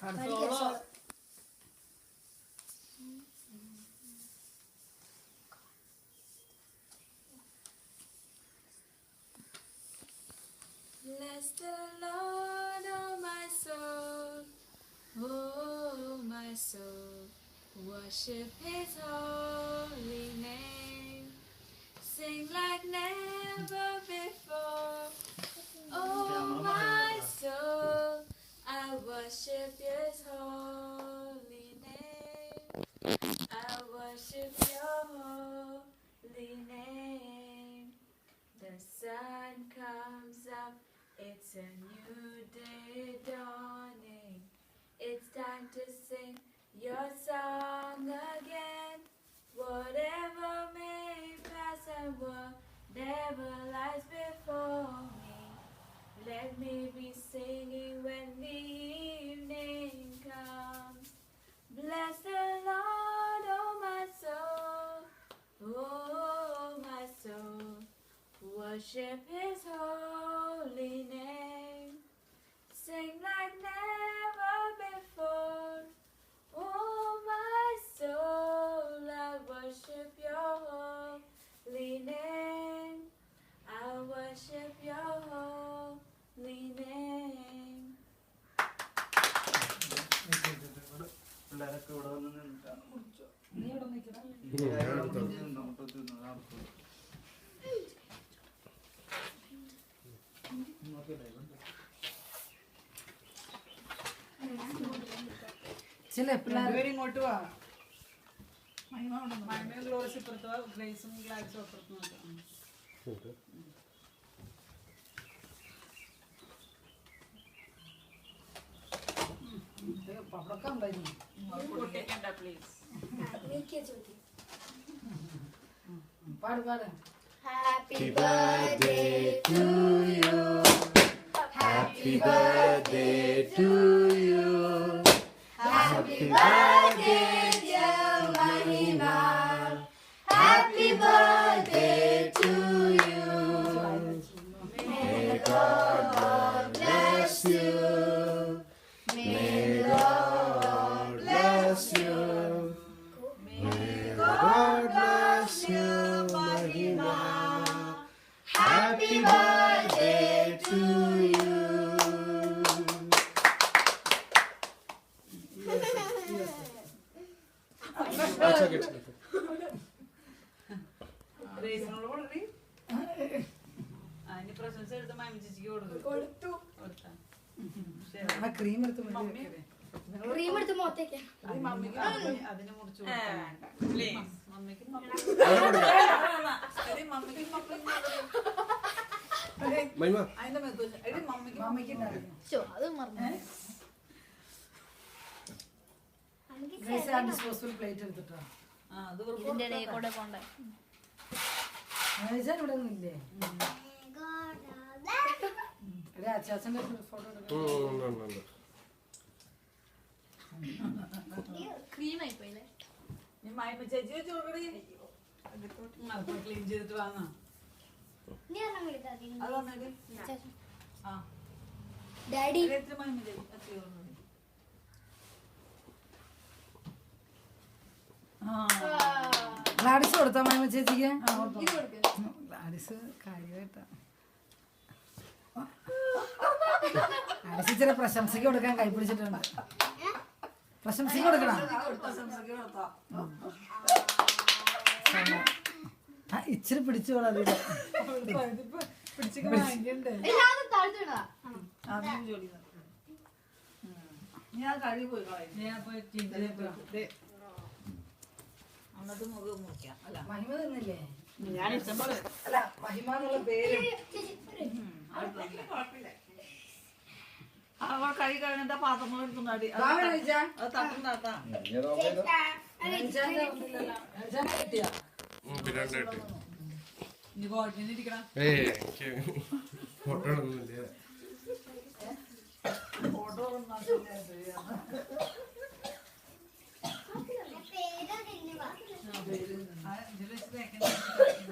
Bless the Lord, oh my soul, oh my soul, worship His holy name, sing like never before. Oh my soul, I worship His holy name, I worship Your holy name. The sun comes up, it's a new day dawning. It's time to sing your song again. Whatever may pass and whatever lies before me, let me be singing when the evening comes. Bless the Lord, oh my soul, oh my soul. Worship His holy name, sing like never before. Oh my soul, I worship Your holy name, I worship Your holy name. പിള്ളേരൊക്കെ ഇവിടെ വന്ന് നിന്നിട്ടാണ് കുടിച്ചോ. ഇങ്ങോട്ട് വാ. Gloss ഇപ്പുറത്ത് ഗ്ലേസും ഗ്ലാസും അപ്പുറത്ത് നോക്കാം. Happy birthday to you. Happy birthday to you. Happy birthday dear Mahima. Happy birthday to you. May God bless you. May God bless you. May God bless you, Mahima. Happy birthday to you. അതിന് പ്രശംസ എടുത്ത് മാമി ചേച്ചിക്ക് കൊടുത്തു. Cream എടുത്ത് cream എടുത്ത് മുഖത്തേക്ക് മമ്മിക്ക് അതിന് മുറിച്ചു മമ്മിക്ക് അതിന്റെ മമ്മിക്ക് അത് മറന്നു. ഡിസ്പോസിബിൾ പ്ലേറ്റ് എടുത്തിട്ടോ. ഇതിന്റെ ഇടയിൽ കൂടെ പോണ്ടേ. ഇവിടെ ഒന്നുമില്ലേ? അച്ചാച്ചന്റെ ഫോട്ടോ ക്രീമായി പോയില്ലേ? ചേച്ചി വെച്ചോടി ക്ലീൻ ചെയ്തിട്ട് വാങ്ങാം. ഡാഡി ഗ്ലാഡിസ് കൊടുത്താ മാമ ചേച്ചിക്ക്? ഗ്ലാഡിസ് കാര്യമായിട്ടാ. ഗ്ലാഡിസ് ഇച്ചിരി പ്രശംസയ്ക്ക് കൊടുക്കാൻ കൈ പിടിച്ചിട്ടുണ്ട്. പ്രശംസയ്ക്ക് കൊടുക്കണം. ഇച്ചിരി പിടിച്ചു കൊള്ളാം. ഞാൻ കഴി പോയി ഞാൻ പോയി അന്നത്തെ മുഖം മുറിക്കാം. അല്ല മഹിമ തന്നില്ലേ? ഞാൻ ഇഷ്ടംപോലെ അല്ല മഹിമ എന്നുള്ള പേര് കഴി കഴിഞ്ഞ പാത്രം എടുത്തുണ്ടാടി തട്ടുണ്ടാക്കാം. ഇനി കോട്ടിനിരിക്കണം. ഫോട്ടോ ഇതിൽ വെച്ച്